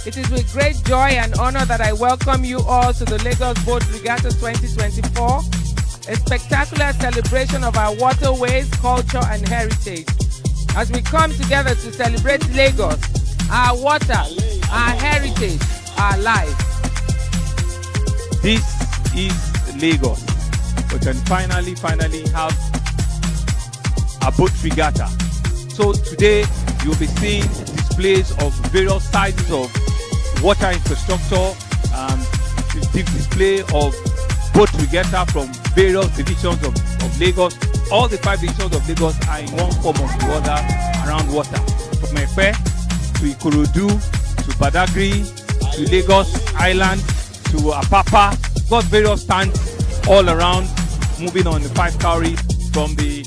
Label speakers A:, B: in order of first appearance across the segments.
A: It is with great joy and honor that I welcome you all to the Lagos Boat Regatta 2024, a spectacular celebration of our waterways, culture and heritage. As we come together to celebrate Lagos, our water, our heritage, our life.
B: This is Lagos. We can finally have a boat regatta. So today you'll be seeing displays of various sizes of water infrastructure, display of boat regatta from various divisions of Lagos. All the 5 divisions of Lagos are in one form or the other around water. From Epe to Ikorodu to Badagry to Lagos Island to Apapa. Got various stands all around, moving on the 5 cowries from the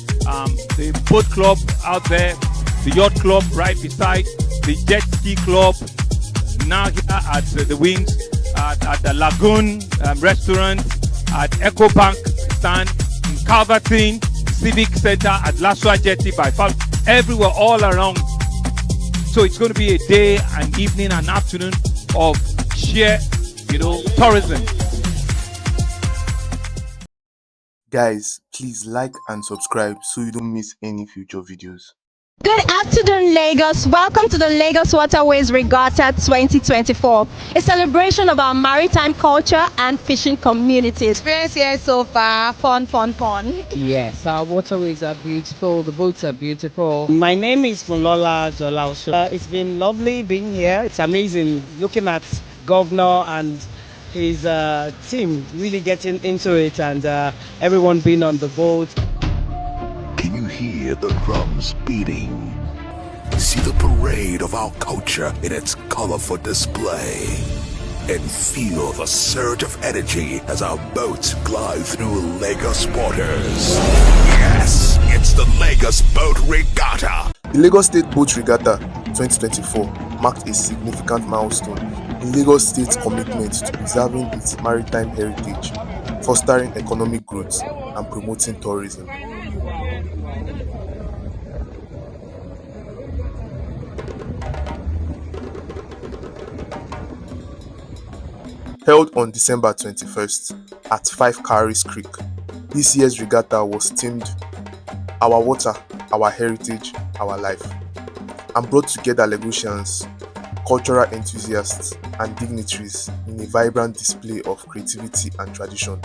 B: boat club out there, the yacht club right beside, the jet ski club, now here at the wings, at the Lagoon restaurant, at Echo Bank stand, in Calverton, Civic Center, at Lasua Jetty by Fal, everywhere all around. So it's going to be a day, an evening, an afternoon of sheer, tourism.
C: Guys, please like and subscribe so you don't miss any future videos.
D: Good afternoon, Lagos. Welcome to the Lagos Waterways Regatta 2024, a celebration of our maritime culture and fishing communities.
E: Experience here so far, fun.
F: Yes, our waterways are beautiful, the boats are beautiful. My name is Fulola Jolausho. It's been lovely being here. It's amazing looking at Governor and his team really getting into it, and everyone being on the boat.
G: Can you hear the drums beating? See the parade of our culture in its colorful display. And feel the surge of energy as our boats glide through Lagos waters. Yes, it's the Lagos Boat Regatta.
C: The Lagos State Boat Regatta 2024 marked a significant milestone in Lagos State's commitment to preserving its maritime heritage, fostering economic growth, and promoting tourism. Held on December 21st at 5 Cowries Creek, this year's regatta was themed Our Water, Our Heritage, Our Life, and brought together Lagosians, cultural enthusiasts, and dignitaries in a vibrant display of creativity and tradition.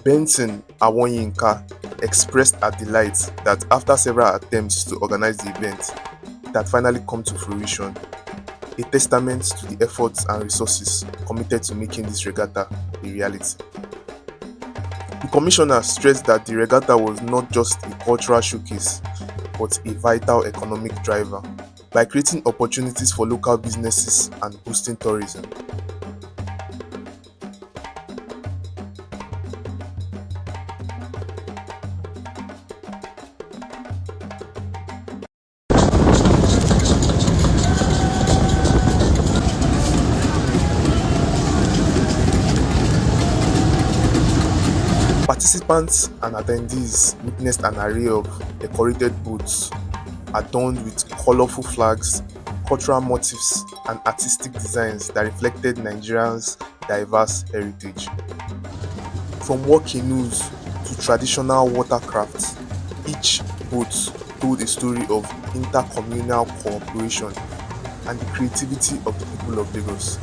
C: Benson Awonyinka expressed her delight that after several attempts to organize the event, it had finally come to fruition, a testament to the efforts and resources committed to making this regatta a reality. The commissioner stressed that the regatta was not just a cultural showcase, but a vital economic driver by creating opportunities for local businesses and boosting tourism. Participants and attendees witnessed an array of decorated boats adorned with colorful flags, cultural motifs, and artistic designs that reflected Nigeria's diverse heritage. From war canoes to traditional watercrafts, each boat told a story of intercommunal cooperation and the creativity of the people of Lagos.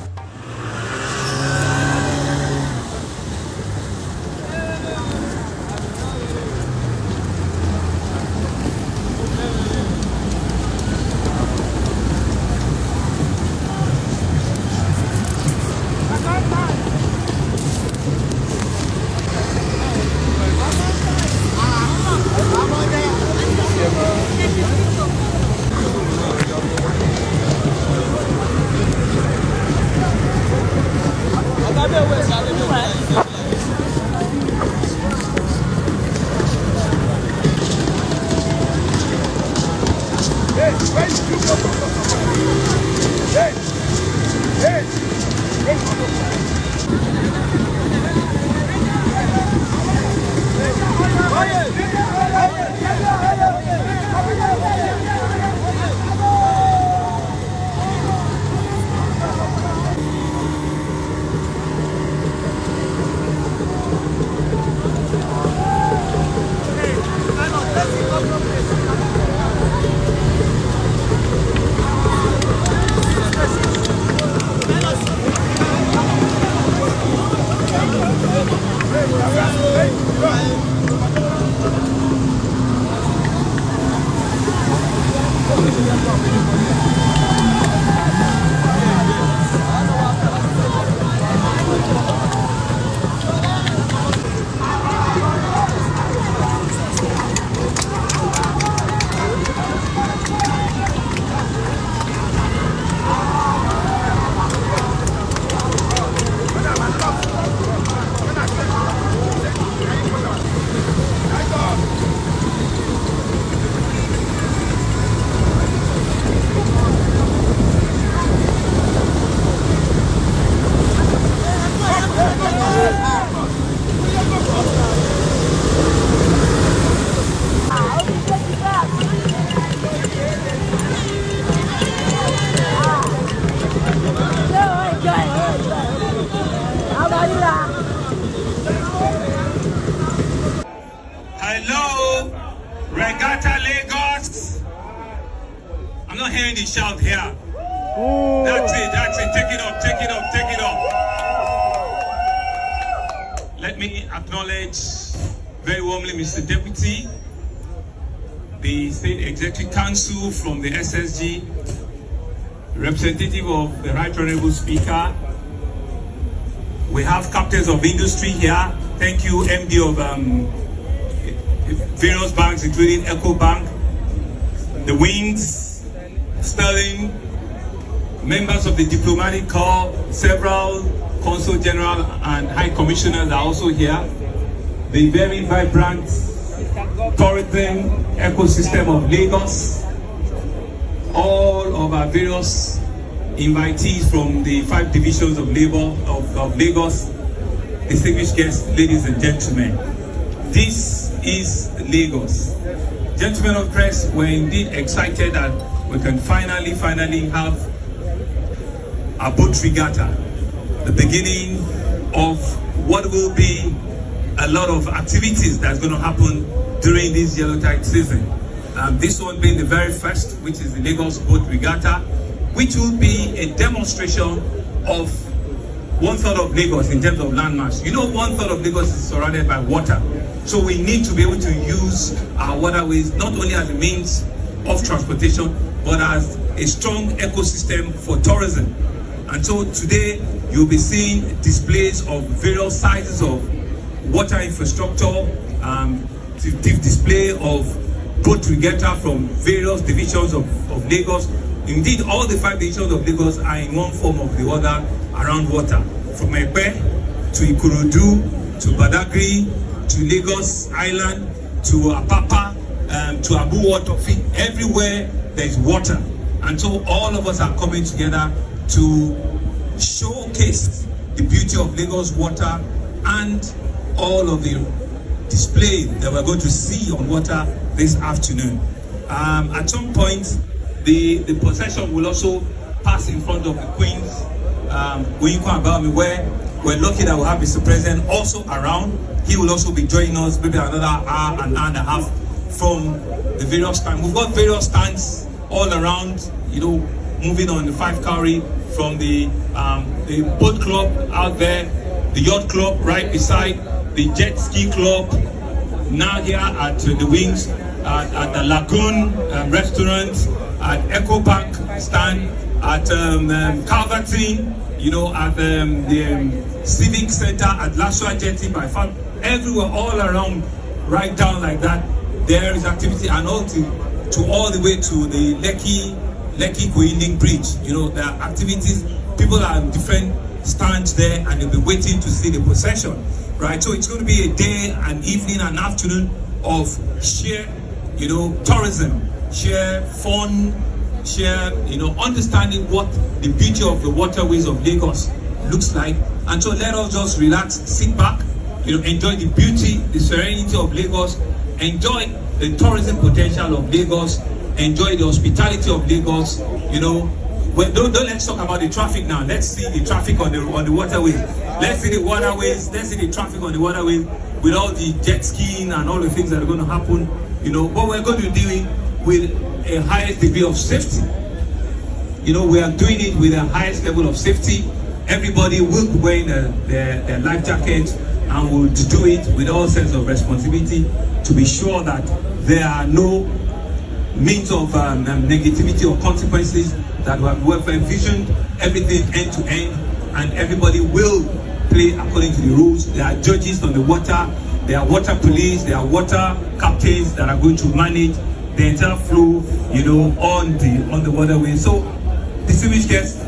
H: Hello, Regatta Lagos. I'm not hearing the shout here. That's it. Take it up, take it up, take it up. Let me acknowledge very warmly Mr. Deputy, the State Executive Council from the SSG, representative of the Right Honorable Speaker. We have captains of industry here. Thank you, MD of various banks, including Eco Bank, the Wings, Sterling, members of the diplomatic corps, several consul general and high commissioners are also here. The very vibrant tourism ecosystem of Lagos, all of our various invitees from the 5 divisions of Lagos, distinguished guests, ladies and gentlemen. This is Lagos. Gentlemen of press, we're indeed excited that we can finally have a boat regatta, the beginning of what will be a lot of activities that's going to happen during this yellow tide season. This one being the very first, which is the Lagos Boat Regatta, which will be a demonstration of 1/3 of Lagos in terms of landmass. You know, 1/3 of Lagos is surrounded by water. So we need to be able to use our waterways not only as a means of transportation, but as a strong ecosystem for tourism. And so today you'll be seeing displays of various sizes of water infrastructure, display of boat regatta from various divisions of Lagos. Indeed, all the 5 divisions of Lagos are in one form or the other around water. From Ibile to Ikorodu, to Badagry, to Lagos Island, to Apapa, to Abu Watofi, everywhere there is water. And so all of us are coming together to showcase the beauty of Lagos water and all of the display that we're going to see on water this afternoon. At some point, the procession will also pass in front of the Queen's where we're lucky that we'll have Mr. President also around. He will also be joining us maybe another hour and a half from the various stands. We've got various stands all around, you know, moving on the 5 Cowrie from the boat club out there, the yacht club right beside, the jet ski club, now here at the Wings, at the Lagoon restaurant, at Eco Bank stand, at Calverton, you know, at the Civic Center, at Lasua Jetty by far, everywhere, all around, right down like that, there is activity, and all to all the way to the Lekki Koiling Bridge. You know, there are activities, people are in different stands there, and they'll be waiting to see the procession, right? So it's going to be a day, an evening, an afternoon of sheer, you know, tourism, sheer fun, share, you know, understanding what the beauty of the waterways of Lagos looks like. And so let us just relax, sit back, you know, enjoy the beauty, the serenity of Lagos, enjoy the tourism potential of Lagos, enjoy the hospitality of Lagos. You know, well, don't let's talk about the traffic now. Let's see the traffic on the waterways. Let's see the waterways. Let's see the traffic on the waterways with all the jet skiing and all the things that are going to happen. You know, but we're going to do it with a highest degree of safety. You know, we are doing it with the highest level of safety. Everybody will be wearing their life jackets, and will do it with all sense of responsibility to be sure that there are no means of negativity or consequences, that we have envisioned everything end to end, and everybody will play according to the rules. There are judges on the water, there are water police, there are water captains that are going to manage the entire flow, you know, on the waterway. So, distinguished guests,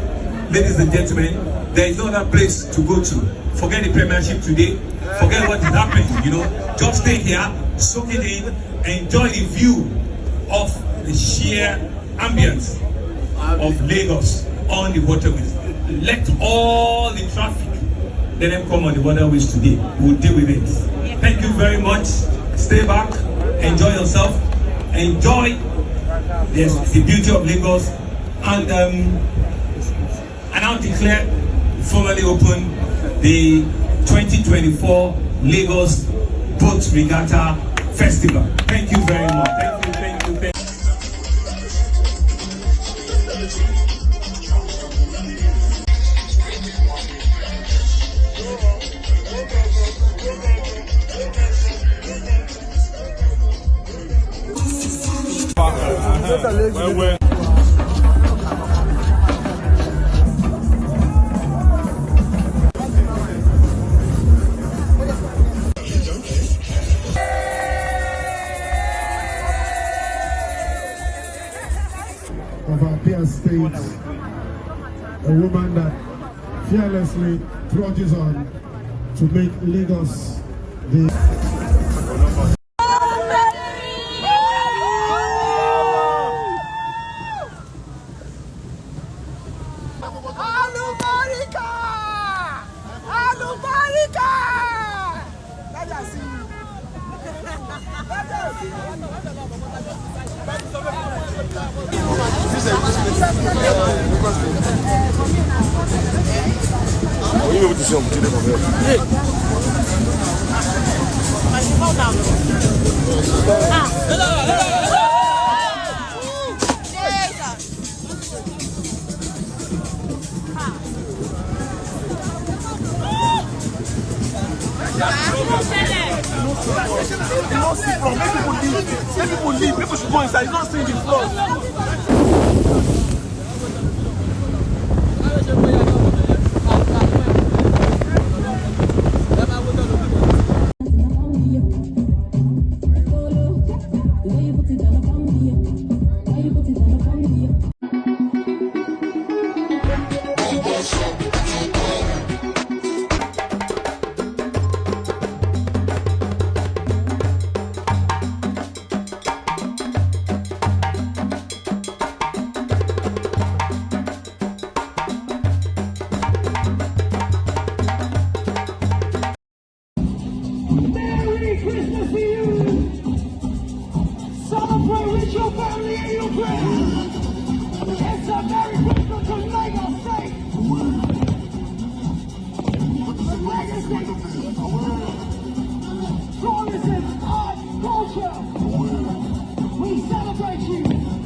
H: ladies and gentlemen, there is no other place to go to. Forget the premiership today. Forget what is happening, you know. Just stay here, soak it in, enjoy the view of the sheer ambience of Lagos on the waterways. Let all the traffic, let them come on the waterways today. We'll deal with it. Thank you very much. Stay back, enjoy yourself, enjoy the beauty of Lagos, and I now declare formally open the 2024 Lagos Boat Regatta Festival. Thank you very much. Thank you, thank you, thank you.
I: Of our peer state, a woman that fearlessly trudges on to make Lagos the
J: People leave. People should go inside. It's not staying in the floor.